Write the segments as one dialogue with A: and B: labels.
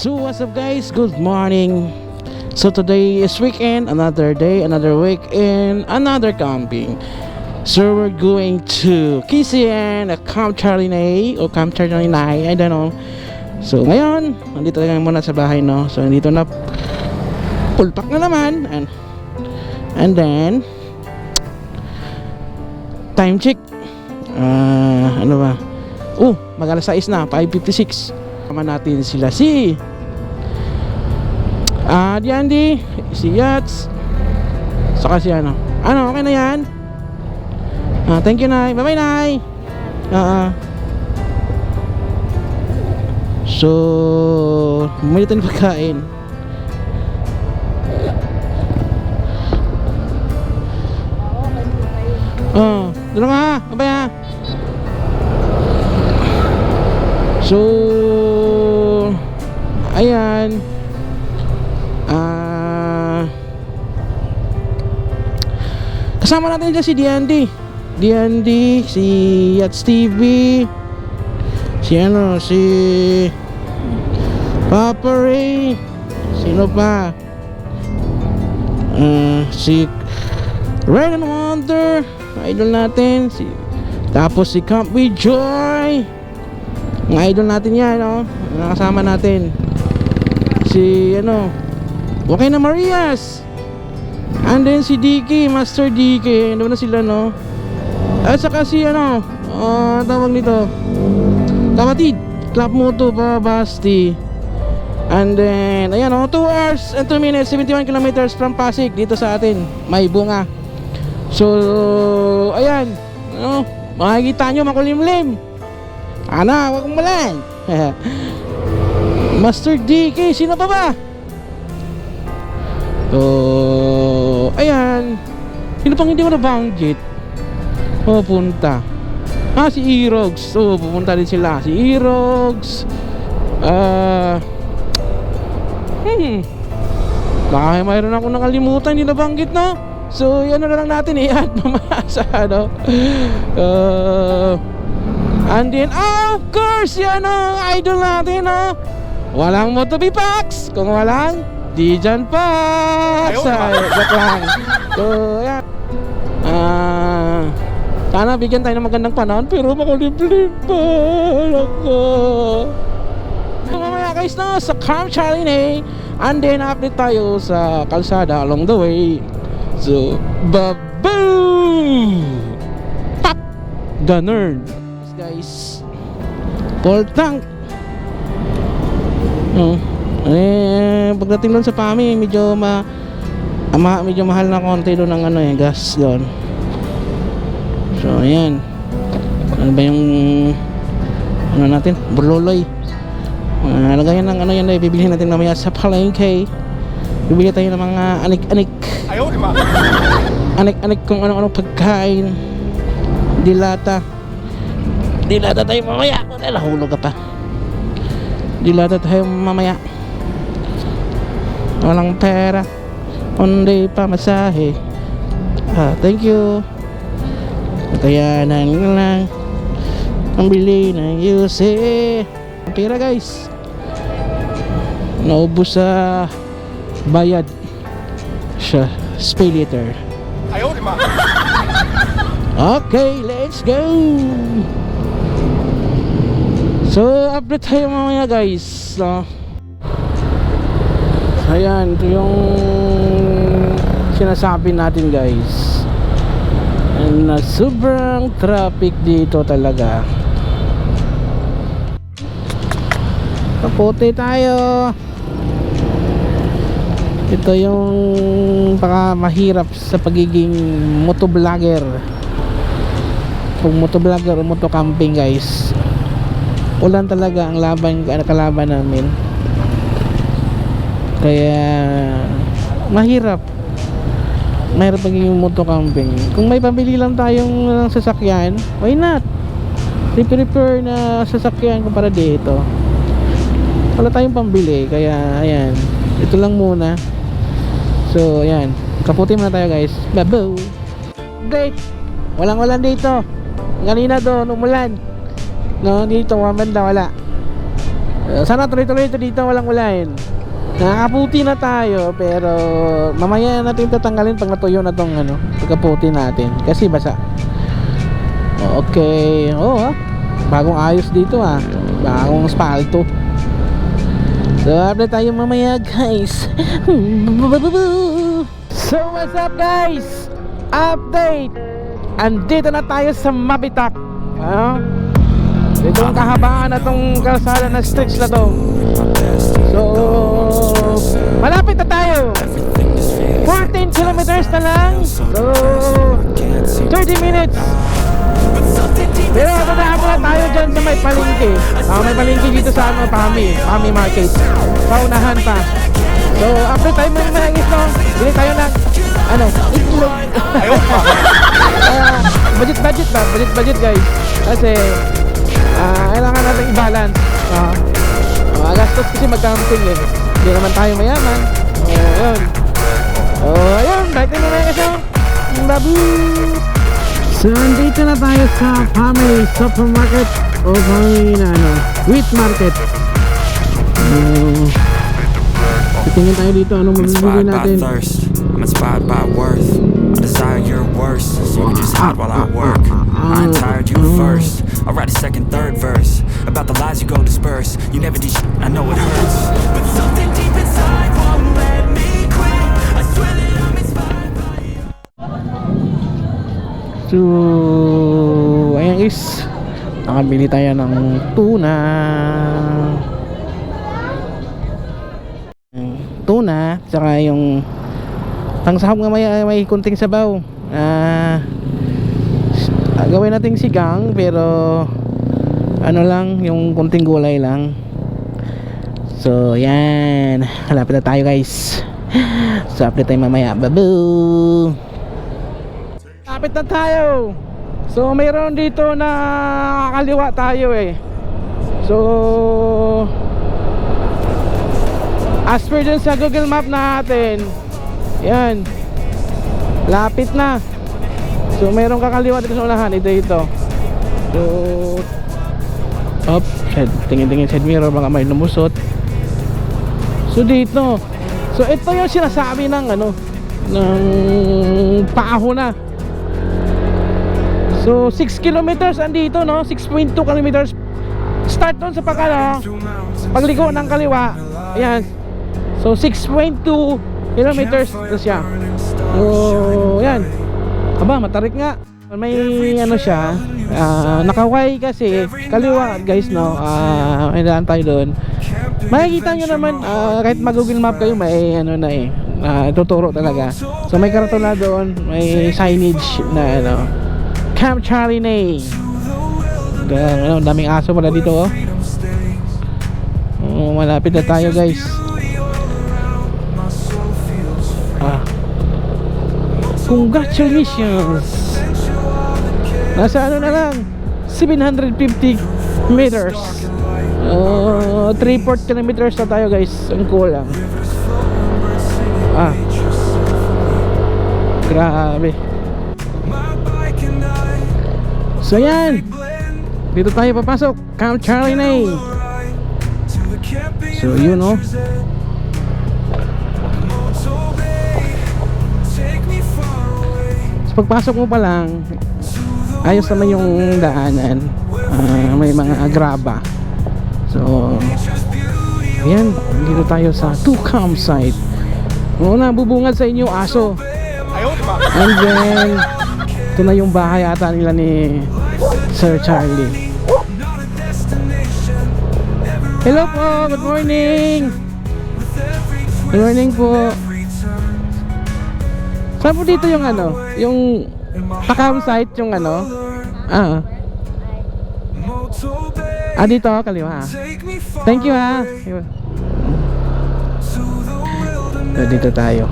A: So what's up guys, good morning. So today is weekend, another day, another week, and another camping. So we're going to KCN, Camp Charlinay o Camp Charlinay, I don't know. So ngayon, nandito lang muna sa bahay, no. So nandito na, full pack na naman. And then time check, ano ba, mag-alas 6 na, 5:56. Kama natin sila si Diandy, si Yats, saka si okay na yan. Thank you Nay, bye bye Nay. So bumili tayo ng pagkain. Doon nga, bye bye ha. So ayan, kasama natin dyan si Diandy, si Yats TV, si Papa Ray, sino pa, si Red and Wonder, idol natin, tapos si Camp with Joy, mga idol natin yan, nakasama natin si okay na Marias, and then si DK, Master DK, ano na sila, at saka si tawag nito, kapatid Club Moto pa Basti. And then ayan, 2 hours and 2 minutes 71 kilometers from Pasig dito sa atin, may bunga. So ayan, makikita nyo makulimlim, wag kong malan. Master DK, sino pa ba? So ayan, sino pang hindi mo nabanggit? Punta si Erogs. So pupunta din sila, si Erogs, baka mayroon ako nakalimutan, hindi nabanggit, no? So yan na lang natin i-add mamaya sa and then of course yan idol natin, walang Motobipax kung walang Dijan Pax. Joke lang. So yan, sana bigyan tayo ng magandang panahon, pero makulimlim pa ako. So mamaya guys, sa Camp Charlinay, and then update tayo sa kalsada along the way. So baboom, pop the nerd guys, full tank. Pagdating doon sa PAMI, medyo mahal na konti doon ng gas doon. So ayan, ano ba yung natin, burloloy, lagayan ng yan na bibilihin natin mamaya sa palengke. Bibili tayo ng mga anik-anik, anik-anik kung ano-anong pagkain. Dilata tayo mamaya. Nahulog ka pa. Dilata tayo mamaya. Walang pera, kundi pamasahe. Thank you. Kaya lang ang bili ng UC. Pera guys, naubos sa bayad siya, pay later. Okay, let's go. So update tayo mamaya guys, ayan, ito yung sinasabi natin guys, na sobrang traffic dito talaga. Kapote tayo. Ito yung baka mahirap sa pagiging motovlogger, kung motovlogger o motocamping guys. Ulan talaga ang kalaban namin, kaya mahirap pagiging motocamping. Kung may pambili lang tayong sasakyan, why not? Prepare na sasakyan kumpara dito. Wala tayong pambili, kaya ayan, ito lang muna. So ayan, kaputi muna tayo guys. Babu update, walang ulan dito. Kanina doon umulan, dito banda wala. Sana tuloy-tuloy ito dito, walang ulan. Nakakaputi na tayo, pero mamaya natin tatanggalin pag natuyo na tong ano, pagkaputi natin kasi basa. Okay, bagong ayos dito bagong spalto. So update tayo mamaya guys. So what's up guys, update. Andito na tayo sa Mabitak. Itong kahabaan na tong kalsada na stretch na to. So malapit na tayo, 14 kilometers na lang. So 30 minutes. Pero dadaan muna tayo dyan sa may palengke. May palengke dito sa Pami Market. Paunahan pa. So after tayo mga isno, bili tayo ng itlog. Budget guys. Kasi kailangan natin i-balance. Gastos kasi mag-camping hindi naman tayo mayaman. Ayun, balik na muna kasi babu. So andito na tayo sa Family Supermarket o Family Wheat Market. Tingin tayo dito anong mabibili natin.
B: I'm inspired by worth. I desire your worst, so you can just hide while I work. I ain't tired, you first. I'll write a second, third verse about the lies you go disperse. You never did shit, I know it hurts, but something deep inside won't let me quit. I swear that I'm inspired by you.
A: So ayan guys, nakabili tayo ng tuna. Tsaka yung pangsahog nga may kunting sabaw. Gawin nating sigang, pero lang, yung kunting gulay lang. So yan, malapit na tayo guys. So update tayo mamaya. Babu, malapit na tayo. So mayroon dito na kaliwa tayo So as per dun sa Google Map natin, yan, lapit na. So mayroong kakaliwa dito sa unahan, ito. So tingin side mirror, baka may lumusot. So dito, so ito yung sinasabi ng ng paaho na. So 6 kilometers andito, 6.2 kilometers start doon sa pagliko ng kaliwa. Ayan. So 6.2 kilometers na siya. So yan. Matarik nga. May siya, nakaway kasi kaliwa guys, may daan tayo doon. Makikita nyo naman, kahit mag-Google Map kayo, may tuturo talaga. So may karatula doon, may signage na Camp Charlie Nay. Daming aso pala dito malapit na tayo guys. Congratulations! Nasa na lang 750 meters. 3/4 kilometers na tayo guys. Ang kulang. Grabe. So yan, dito tayo papasok, Camp Charlie Nay. So yun pagpasok mo pa lang, ayos naman yung daanan. May mga graba. So ayan, dito tayo sa 2 campsite. Bubungad sa inyo aso. And then ito na yung bahay ata nila ni Sir Charlie. Hello po, good morning. Good morning po. Saan po dito yung yung pa-campsite, yung dito, kaliwa. Thank you dito tayo.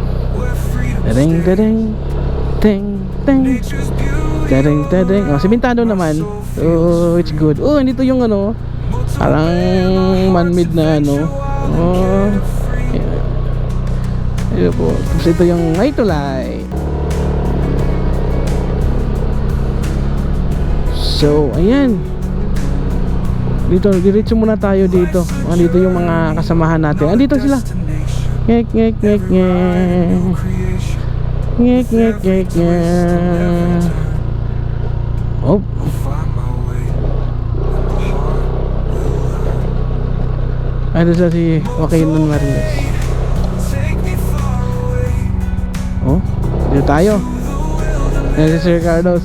A: Dadeng. Simentado naman. So it's good. Dito yung parang man-made na ito po. Tapos ito yung tulay. So ayan, Dito, diretso muna tayo dito. Andito yung mga kasamahan natin. Andito sila. Ngek, ngek, ngek, ngek. Ngek, ngek, ngek, ngek. Oh. Ano sa si Joaquin Mariles. Oh, dito tayo. Ayan si Sir Carlos.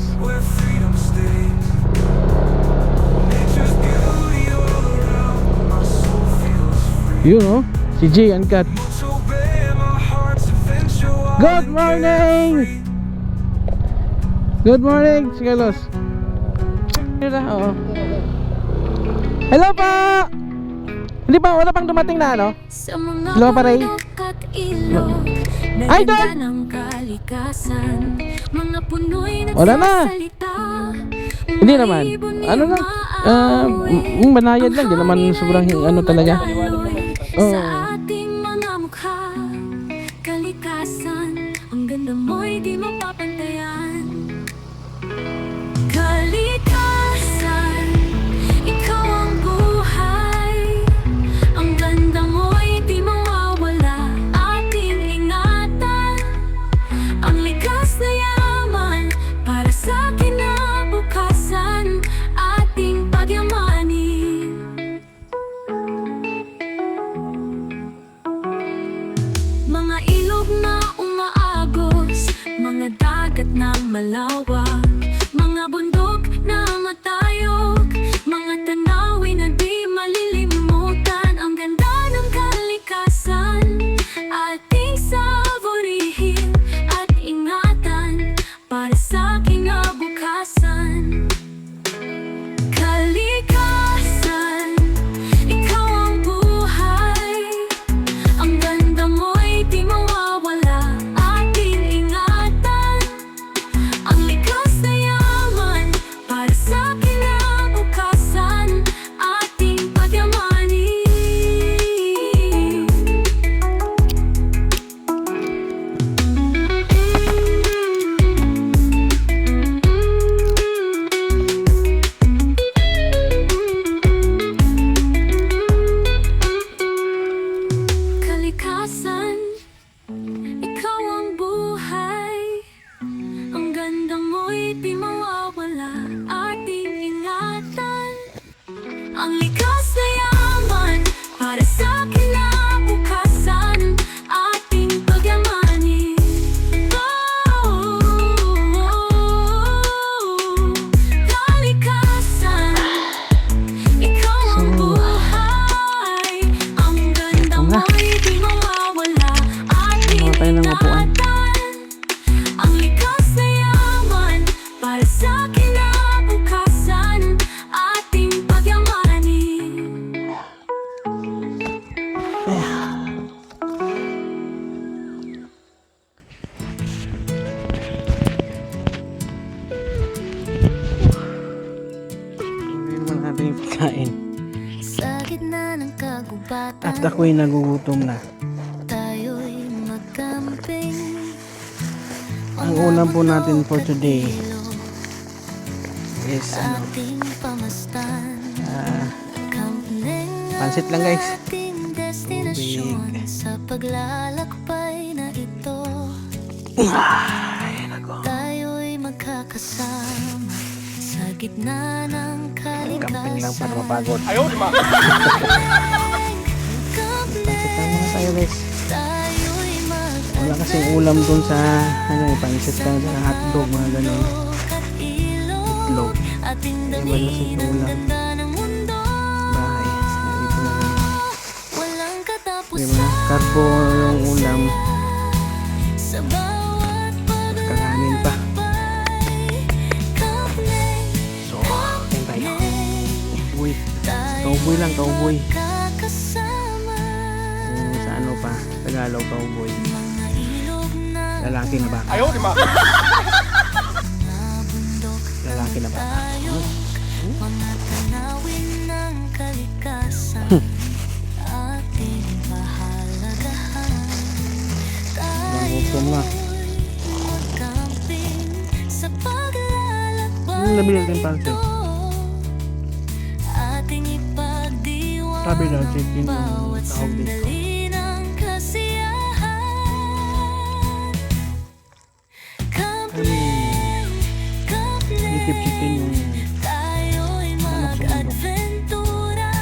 A: Yun oh, si Jay and Kat. Good morning! Good morning, si Carlos. Oo. Hello pa! Hindi pa, wala pang dumating na ano? Hello pa Ray? Ay, doon! Wala na! Hindi naman. Ano lang? Banayad lang. Hindi naman sobrang ano talaga.
C: Sa ating mga mukha, kalikasan, ang ganda mo'y di mapapantayan. Kalikasan, ikaw ang buhay, ang ganda mo'y di mawawala. Ating ingatan, ang likas na yaman, para sa kinabukasan, ating pagyamanin. Mga ilog na umaagos, mga dagat na malawak, mga bundok na matayog, mga tanawin na di malilimutan. Ang ganda ng kalikasan, ating saborihin at ingatan, para sa kinabukasan. Kalikasan, ikaw ang buhay, ang ganda mo'y di mawawala. Ating ingatan, ang likas na yaman, para sa kinabukasan, ating pagyamanin. Kalikasan, ikaw ang buhay, ang ganda mo'y di mawawala. Ating ingatan, ang likas na yaman, para sa kinabukasan, ating pagyamanin. Kalikasan, ikaw ang buhay, ang ganda mo'y di mawawala. Ating
A: Mga tayo ng upuan.
C: ingatan, ang likas na yaman, para sa kinabukasan, ating pagyamanin.
A: Hindi naman natin yung pagkain.
C: Sa gitna ng kagubatan,
A: At ako'y nagugutom na.
C: tayo'y magkamping.
A: Ang ulam po natin for today is
C: Ating pamastan,
A: pansit lang guys.
C: ating destinasyon sa paglalakbay na ito.
A: Ay, nako.
C: Tayo'y magkakasama sa gitna ng
A: Camping lang para
C: kalikasan.
A: mapagod.
C: Camping,
A: Pansit lang muna tayo guys.
C: tayo'y
A: Wala kasing ulam dun sa pansit lang sa hotdog, mga ganun.
C: at ilog,
A: Itlog.
C: ating
A: Iba na
C: dalhin
A: sa
C: ang
A: ulam.
C: ganda ng mundo.
A: Bahay. Dito na lang.
C: Walang
A: May
C: katapusan
A: mga karbo yung ulam.
C: sa bawat
A: Kakanin pa.
C: paglakbay. Camping,
A: So, yan tayo. Uy.
C: tayo'y
A: Cowboy lang, cowboy.
C: magkakasama.
A: Sa ano pa, Tagalog cowboy.
C: Mga ilog na
A: Lalaki na ba?
D: Ayaw, di ba?
C: bundok,
A: Lalaki na ba?
C: tayo, mga tanawin ng kalikasan, ating pahalagahan.
A: Gutom na.
C: Magkamping sa paglalakbay
A: Nabili natin pansit.
C: ito, ating
A: Sabi daw, chicken yung
C: bawat
A: tawag dito.
C: sandali ng kasiyahan.
A: Native chicken yung
C: Tayo'y mag-adventura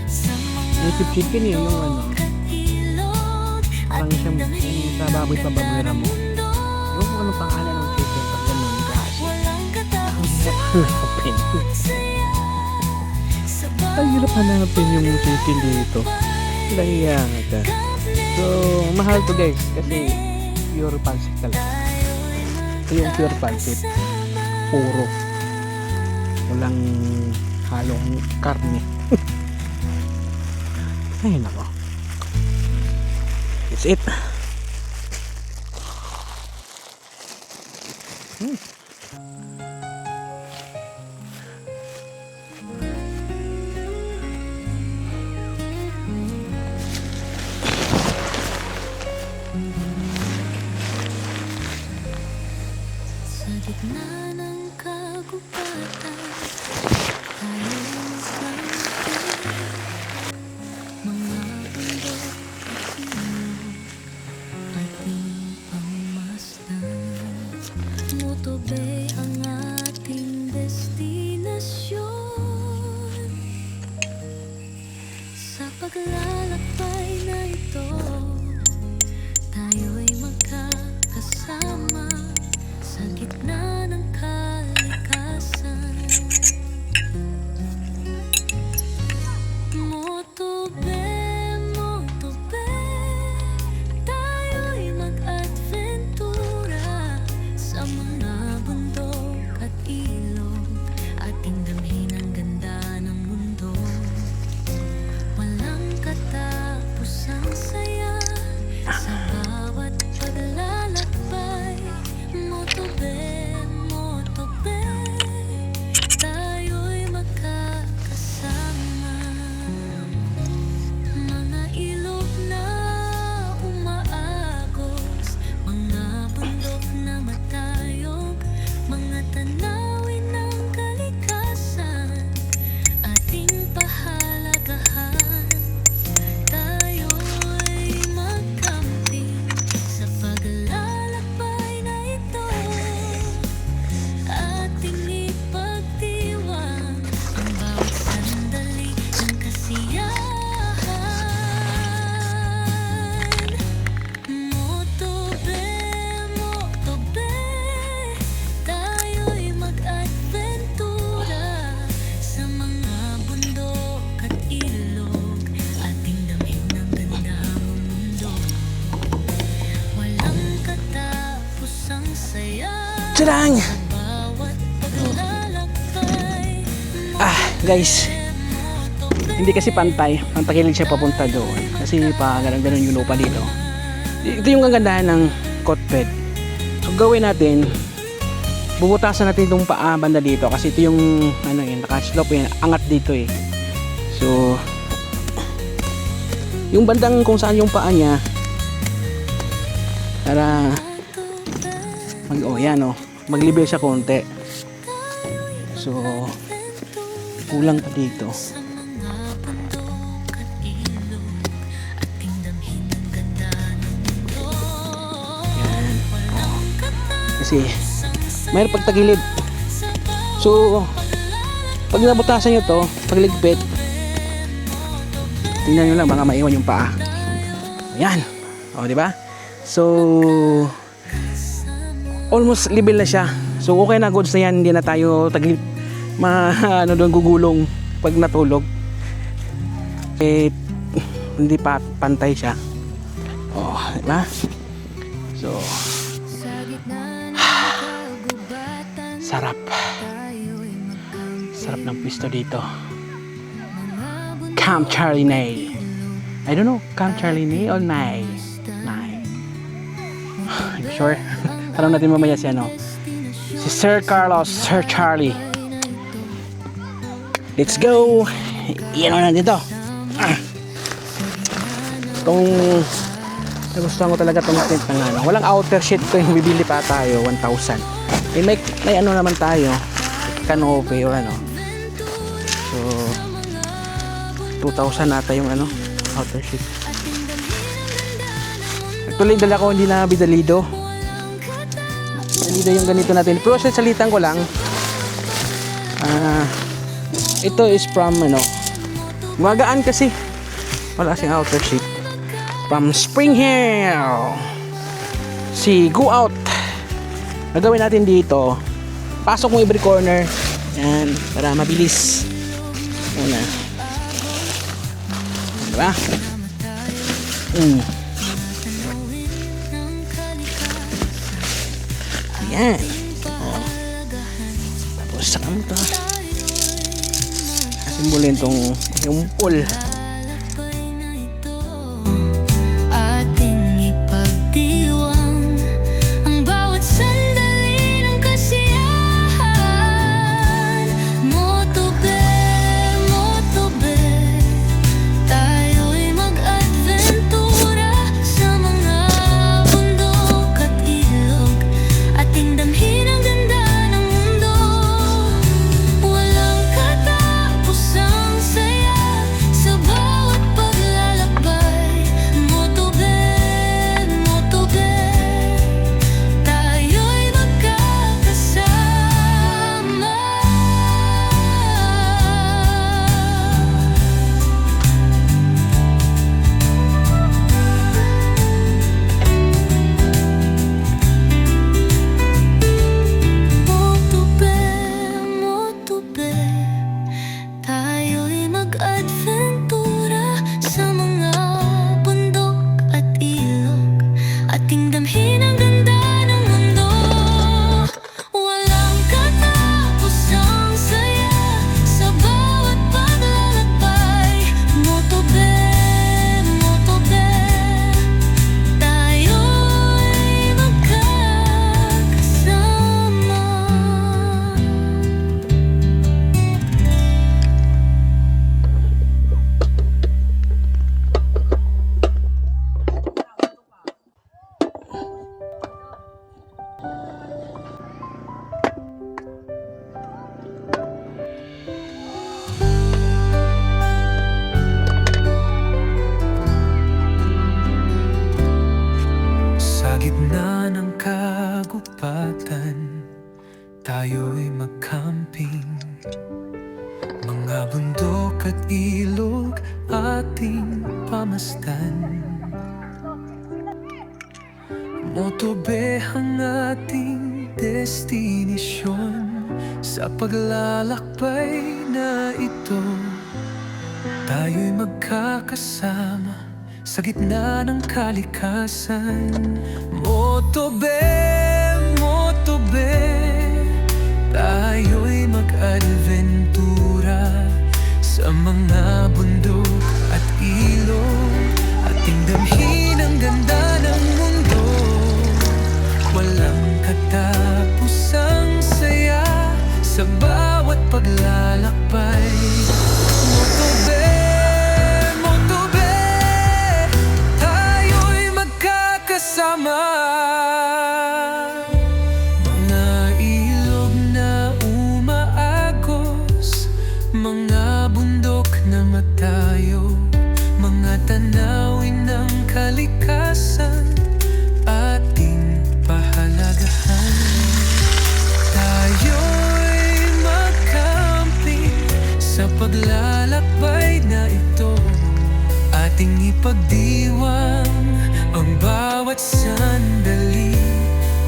C: sa mga
A: native chicken yung ano.
C: bundok at ilog at
A: Parang siyang yung sa baboy pababoyra mo.
C: mundo.
A: Yung ano pangalan ng chicken pag ganun klase.
C: Walang katapusan
A: Hanapin.
C: saya sa
A: Ang hirap hanapin yung chicken dito. Lahiya ka. So, mahal to guys kasi pure pancit talaga. Ito yung pure pancit. Puro. Walang halong karne. Ay nako. That's it.
C: sa gitna ng kagubatan, tayo'y magkampi. Mga bundok at ilog, ating pangmasdan. Motobe ang ating destinasyon. Sa paglalakbay na ito, tayo'y magkakasama sa gitna ng kalikasan. Motobe, motobe, tayo'y mag-adventura sa mga bundok at ilog, ating damhin ang ganda ng mundo. Walang katapusang saya sa bawat paglalakbay. Motobe, motobe, tayo'y magkakasama. Mga ilog na umaagos, mga bundok na matayog, mga tanawin ng kalikasan, ating pahalagahan. Tayo'y magkamping sa paglalakbay na ito, ating ipagdiwang ang bawat sandali ng kasiyahan. Motobe, motobe, tayo'y mag-adventura sa mga bundok at ilog, ating damhin ang ganda ng mundo. Walang katapusang saya
A: Tadang!
C: sa bawat paglalakbay.
A: Guys, hindi kasi pantay. Pantakilig siya papunta doon. Kasi pa ganun yung lupa dito. Ito yung kagandahan ng cotbed. So gawin natin, bubutasan natin itong paa banda dito kasi ito yung ano yun, naka-slope yun, angat dito eh. So yung bandang kung saan yung paa niya para yan maglibel siya konti. So kulang pa dito.
C: Sa mga bundok at ilog, ating damhin ang ganda ng mundo. Walang
A: Kasi
C: katapusang
A: mayroon pagtagilid. So pag nabutasan nyo to, pagligpit, tingnan nyo lang baka maiwan yung paa. Ayan. O diba? So almost level na siya. So okay na, goods na yan. Hindi na tayo ano doon gugulong pag natulog. Eh hindi pa pantay siya. Oh, diba? So
C: sa gitna ng kagubatan,
A: sarap.
C: tayo'y magkampi.
A: Sarap ng pisto dito.
C: Mga bundok
A: Camp Charlie Nay. I don't know, Camp Charlie Nay or Nay? Nay. I'm sure. Tanong natin mamaya si ano. Si Sir Carlos, Sir Charlie. Let's go. Iyan na dito. Itong nagustuhan ko talaga itong tent ng ano. Walang outer sheet ko yung bibili pa tayo. 1,000. Eh, may ano naman tayo. Canopy or ano. So 2,000 ata yung ano, outer sheet. Actually, dala ko hindi na bidalido. Bidalido yung ganito natin. Pero salitan ko lang. Ito is from ano, magaan kasi. Wala kasing outer sheet. From Spring Hill. Si Go Out. Nagawin natin dito. Pasok mo every corner. Yan, para mabilis. Una. Diba? Yan. Oh. Tapos saka mo ito. Simbolin tong yung pool.
C: Ating ipagdiwang ang bawat sandali ng kasiyahan. Motobe, motobe, tayo'y mag-adventura sa mga bundok at ilog. Ating damhin ang ganda ng mundo. Walang katapusang saya sa bawat paglalakbay. Motobe, motobe, tayo'y magkakasama. Motobe, motobe, tayo'y mag-adventura sa mga bundok at ilog. Ating damhin ang ganda ng mundo. Walang katapusang saya sa bawat paglalakbay. Motobe, motobe, tayo'y magkakasama.
D: Sa gitna ng kagubatan, tayo'y mag-camping. Mga bundok at ilog ating pamasdan. Motobe ang ating destinasyon. Sa paglalakbay na ito, tayo'y magkakasama sa gitna ng kalikasan. Motobe, motobe, tayo'y mag-adventura sa mga bundok at ilog. Ating damhin ang ganda ng mundo. Walang katapusang saya sa bawat paglalakbay. Motobe, motobe, tayo'y magkakasama. Mga ilog na umaagos, mga bundok na matayo, mga tanawin ng kalikasan ating pahalagahan. Tayo'y mag-camping sa paglalakbay na ito. Ating ipagdiwang ang bawat sandali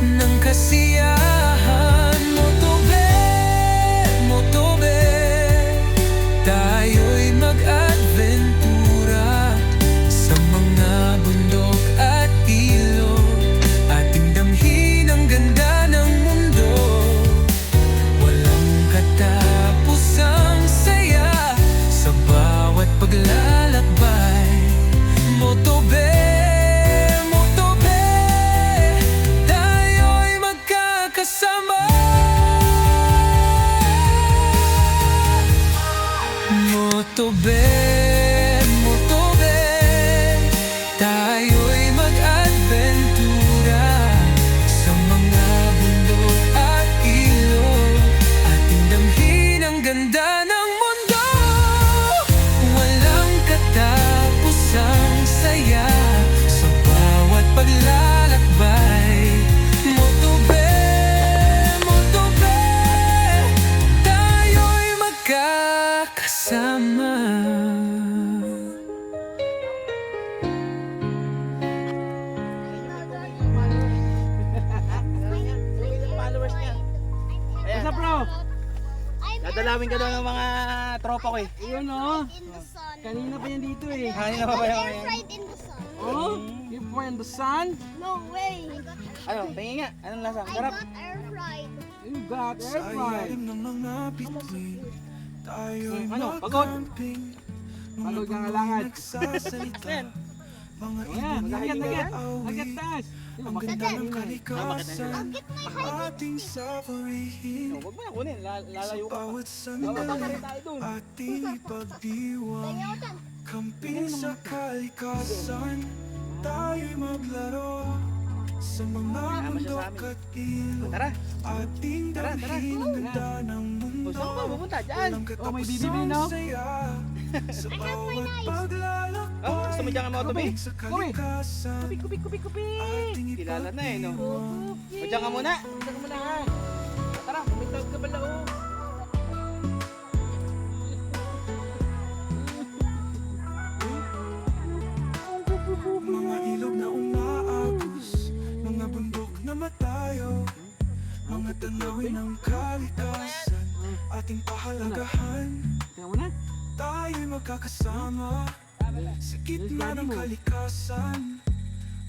D: ng kasiyahan. Motobe, motobe, tayo'y mag-adventura sa mga bundok at ilog. Ating damhin ang ganda ng mundo. Walang katapusang saya sa bawat paglalakbay. Motobe, motobe, tayo'y magkakasama.
A: Dadalawin ka daw ng mga tropa ko eh.
E: Yun oh.
F: In the sun.
E: Kanina pa yan dito eh.
A: Kanina pa ba yung
F: Air fried in the sun.
E: Oh, you find the sun?
F: No way.
A: Ano, tingin nga. Anong lasa?
F: I
A: Sarap.
F: got air fried.
E: You got air fried.
D: Ayalim ng mga bituin. Tayo'y
A: Ano, pagod?
D: magkamping.
E: Pagod ka nga lakad.
D: Nagsasalita. Mga
E: Ayan,
D: ibon
E: agad,
D: na
E: agad taas.
D: Ang ganda ng kalikasan.
F: Bakit may high
D: Ating saborihin.
A: Huwag mo na kunin. Lalayo ka pa.
D: Bawat
A: Bababa
D: sandali.
A: rin tayo dun.
D: Ating ipagdiwang.
F: Ayaw dyan.
D: Kamping sa kalikasan. Tayo'y maglaro. Sa mga bundok at ilog.
A: Tara.
D: Ating dalhin ang ganda ng mundo.
A: O, saan ka ba pupunta? Dyan.
D: Walang
E: Oh, may bibili,
D: katapusang
E: no?
D: saya. Sa bawat paglalakbay.
A: Oh, gusto mo dyan ka motobi?
D: Sa kalikasan.
E: Kupi.
D: Ating
A: Kilala na eh, no? O, dyan ka muna. Dyan ka muna ha. Tara, pumitag ka pala oh.
D: Mga ilog na umaagos, mga bundok na matayo, mga tanawin ng kalikasan, ating pahalagahan.
E: Tingnan mo na.
D: Tayo'y magkakasama sa gitna ng kalikasan,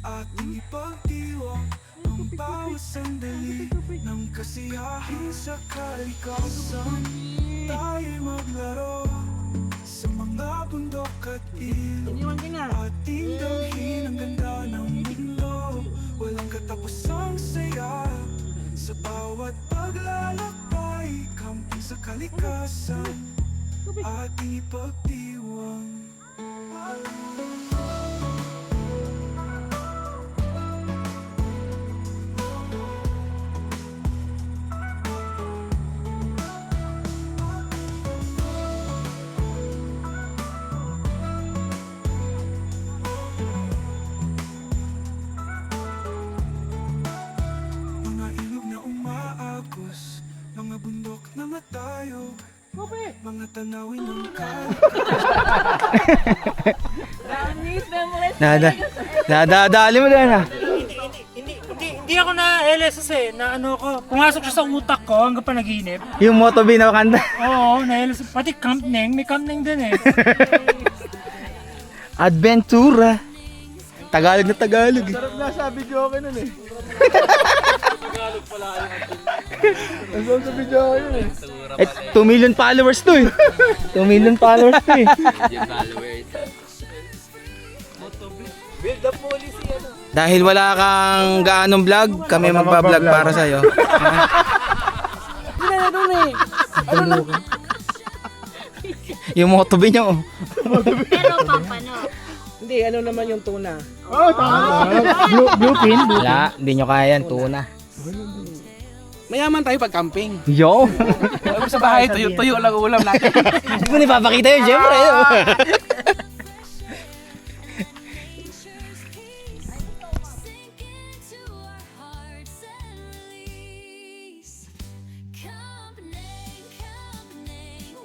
D: ating ipagdiwang ang bawat sandali ng kasiyahan sa kalikasan. Tayo'y maglaro sa mga bundok at ilog.
E: Iniwan ka na.
D: Ating dalhin ang ganda ng mundo. Walang katapusang saya sa bawat paglalakbay. Camping sa kalikasan, ating ipagdiwang. Mga ilog na umaagos, mga bundok na matayo, mga tanawin ng
A: Nadadali mo din ha.
G: Hindi ako na LSS eh, na ano ko, pumasok siya sa utak ko hanggang pa naginip.
A: Yung motobi na kanta.
G: Oo, na LSS, pati Camp Neng, may Camp Neng din eh.
A: Adventura. Tagalog na Tagalog eh.
E: Sarap nga sabi ko okay nun eh. Ang sarap sa video ako yun eh.
A: Eh, 2 million followers to eh. 2 million followers to eh. Dahil wala kang gaanong vlog, kami magpa-vlog para sa'yo.
E: Hindi na doon eh.
A: Yung motobi niyo.
F: Pero pampano.
E: Hindi, ano naman yung tuna?
G: Bluepin,
A: Wala, hindi nyo kaya yan, tuna.
E: Mayaman tayo pag camping.
A: Yo!
E: Sa bahay, tuyo lang ulam natin.
A: Hindi mo nipapakita yun, syempre.
C: Sink into our hearts and release. Company,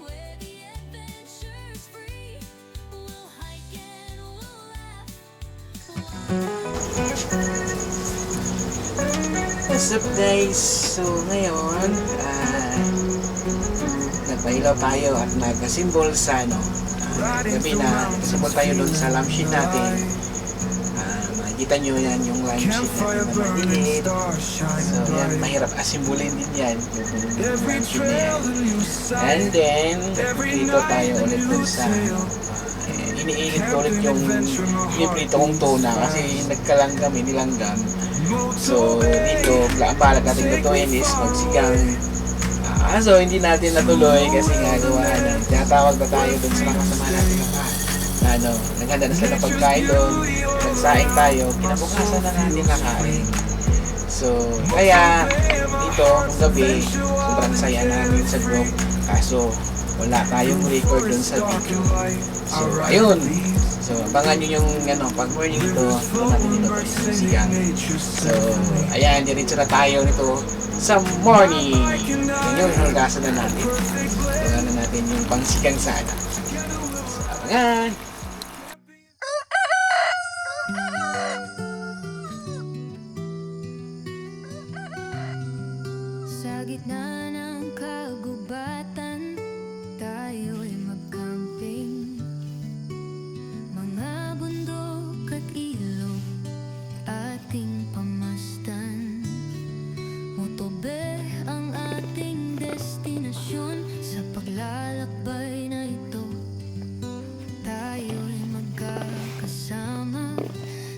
C: where the adventure's free. We'll hike and we'll laugh.
A: What's up guys? So ngayon, nagpahilaw tayo at nag-symbol sa gabi na nag-symbol tayo doon sa lampshade natin. Makikita nyo yan yung lampshade natin na maliit. So yan, mahirap asimbolin din yan yung lampshade na yan. And then, dito tayo ulit dun sa iniinit ko ulit yung piniprito kong tuna kasi nagkalang kami, nilanggam. So dito, ang balak natin lutuin is magsigang. So hindi natin natuloy kasi nga gawa na tinatawag na tayo dun sa mga kasama natin na naghanda na sila ng pagkain doon, nagsaing tayo, kinabukasan na natin nakain. So kaya dito kung gabi, sobrang saya namin sa group kaso wala tayong record dun sa video. So ayun, so abangan nyo yung pag morning ito, natin dito yung sigang. So ayan, diretso na tayo nito sa morning. Ngayon, hugasan na natin. Hugasan na natin yung pangsigang sana. So abangan!
C: Sa gitna ng kagubatan, ating pamasdan. Motobe ang ating destinasyon. Sa paglalakbay na ito, tayo'y magkakasama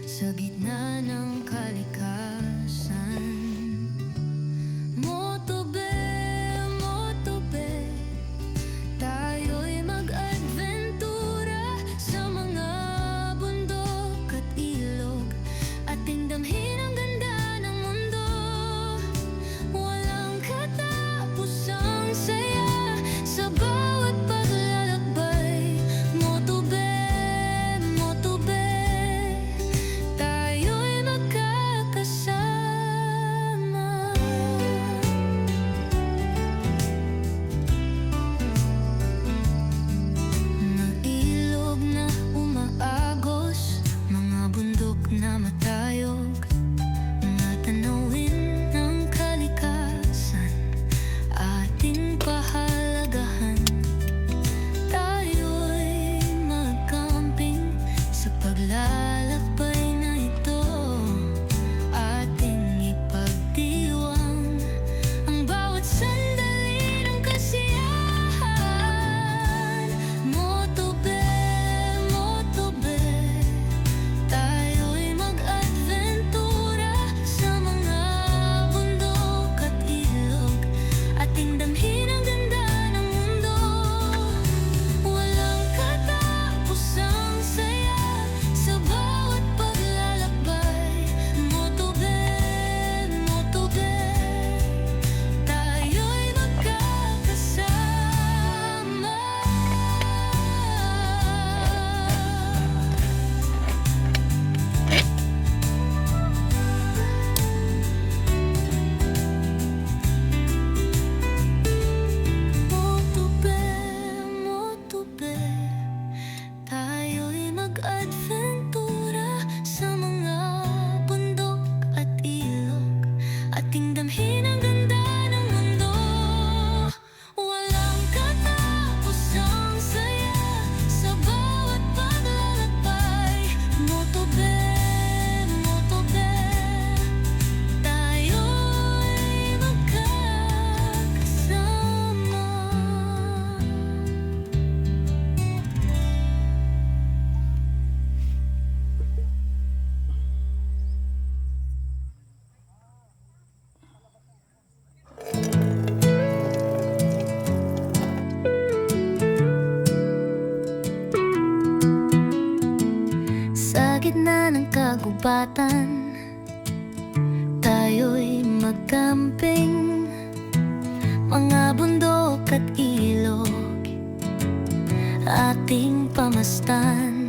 C: sa gitna ng kalikasan. Motobe, motobe, tayo'y mag-adventura sa mga bundok at ilog. Ating damhin ang ganda ng mundo. Walang katapusang saya sa bawat paglalakbay. Motobe, motobe, tayo'y magkakasama. Mga ilog na umaagos, mga bundok na matayog, mga tanawin ng kalikasan, ating pahalagahan. Tayo'y mag-camping sa paglalakbay na ito. Ating ipagdiwang ang bawat sandali ng kasiyahan. Motobe, motobe, tayo'y mag-adventura sa mga bundok at ilog. Ating damhin ang ganda ng mundo. Walang katapusang saya sa bawat paglalakbay. Motobe, motobe, tayo'y magkakasama. Motobe, motobe, tayo'y mag-adventura sa mga bundok at ilog. Ating damhin ang ganda ng mundo. Walang katapusang saya sa bawat paglalakbay. Motobe, motobe, tayo'y magkakasama. Sa gitna ng kagubatan, tayo'y mag-camping, mga bundok at ilog, ating pamastan.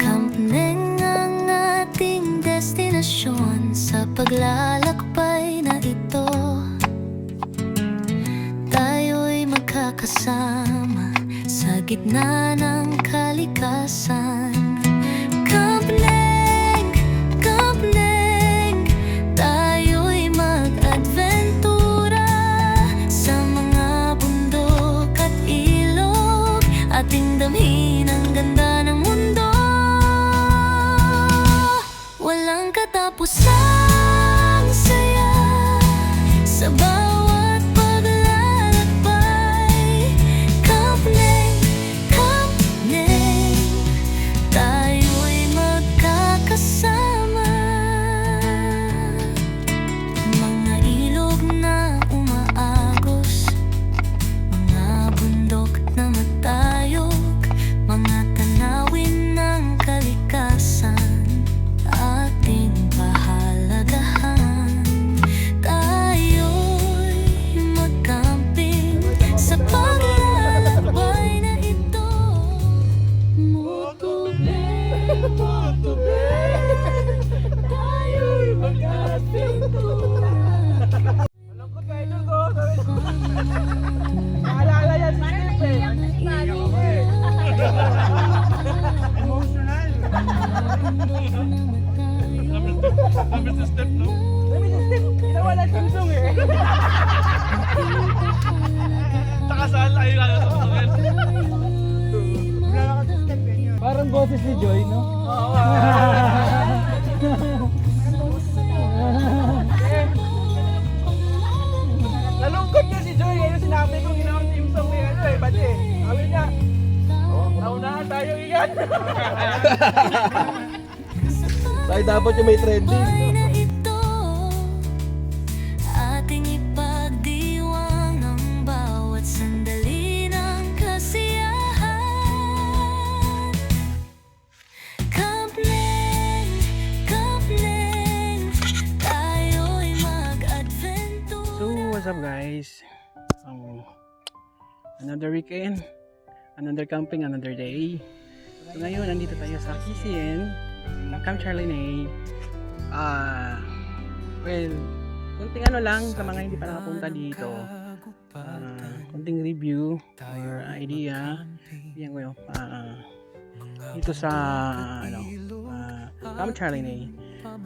C: Camp Neng ang ating destinasyon sa paglalakbay na ito. Tayo'y magkakasama sa gitna ng kalikasan. Camp Neng, tayo'y mag-adventura sa mga bundok at ilog. Ating damhin ang ganda ng mundo. Walang katapusang saya sa bawat paglalakbay. Camp Neng, tayo'y magkakasama. Mga ilog na umaagos, mga bundok na matayog, mga tanawin ng kalikasan, ating pahalagahan. Tayo'y mag-camping sa paglalakbay na ito. Motobe, motobe, tayo'y mag-adventura.
E: Malungkot ka, idol ko. Naalala yan si Steve eh. Emotional. Lamit sa step, no? Lamit sa step. Ginawa na sungsung eh. Takasaan lang yung kakasungsungin. Parang boses ni Joy, no? Oo.
A: Tayo dapat yung may trending.
C: Buhay na ito, ating ipagdiwang ang bawat sandali ng kasiyahan. Kampling, tayo'y mag-adventure.
E: So, what's up guys? Another weekend, another camping, another day. So ngayon, nandito tayo sa KCN, Camp Charlie. Well, kunting ano lang sa mga hindi pa nakapunta dito. Kunting review or idea. Yan ko yun. Dito sa Camp Charlie.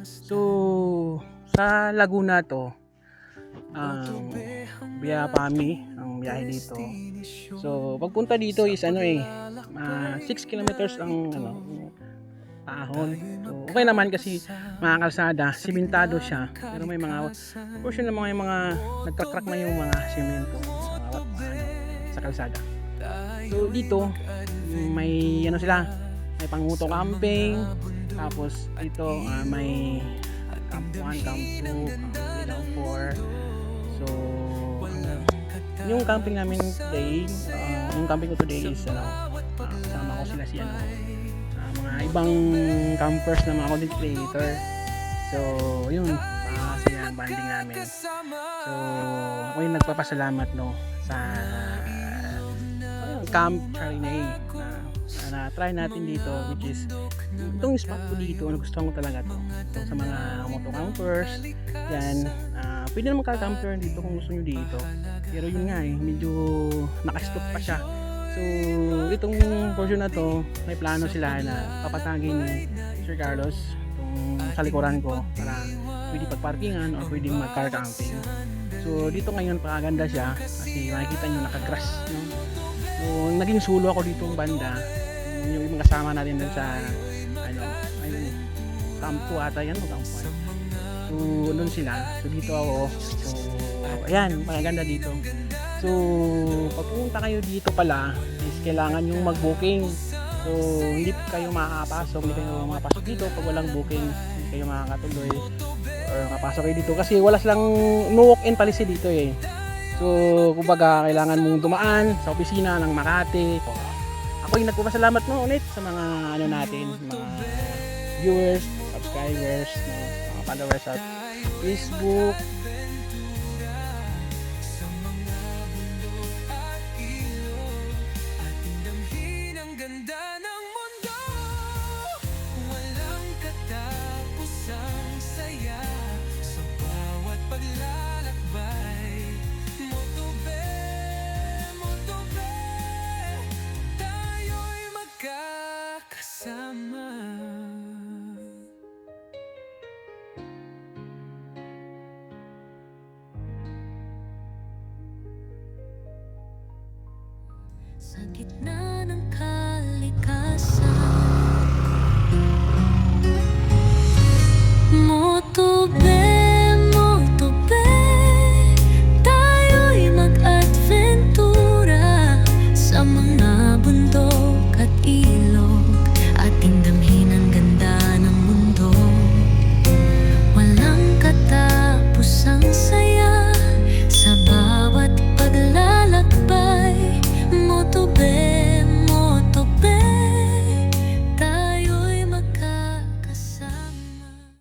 E: So, sa Laguna to. Biya Pami ang biyahe dito. So pagpunta dito is 6 kilometers ang ahon. So okay naman kasi mga kalsada, simentado siya. Pero may mga portion ng mga nagka-crack na yung mga semento sa kalsada. So dito may may panguto camping, tapos dito may camp 1, camp 2, camp 4. So, yung camping namin today, is kasama ko sila mga ibang campers na mga content creator. So, yun, sila ang banding namin. So, ako yung nagpapasalamat sa Camp Charlie na try natin dito, which is itong spot ko dito, nagustuhan ko talaga to sa mga moto campers yan. Pwede naman ka-camper dito kung gusto nyo dito, pero yun nga medyo naka-stop pa siya. So itong portion na to, may plano sila na papatagin ni Sir Carlos itong sa likuran ko para pwede pagparkingan o pwede mag-car camping. So dito ngayon pakaganda siya kasi makikita nyo naka-grass, no? So naging solo ako dito banda, yung ibang kasama natin dun sa camp 2 ata yan o camp 1. So doon sila, so dito ako. So ayan, maganda dito. So pag pumunta kayo dito pala is kailangan yung mag-booking. So hindi kayo makakapasok, hindi kayo makapasok dito pag walang booking, hindi kayo makakatuloy or makapasok kayo dito kasi wala silang no walk-in policy dito eh. So kumbaga kailangan mong dumaan sa opisina ng Makati. Ako yung nagpapasalamat ulit sa mga natin, mga viewers, subscribers, mga followers sa Facebook.
C: Sa gitna ng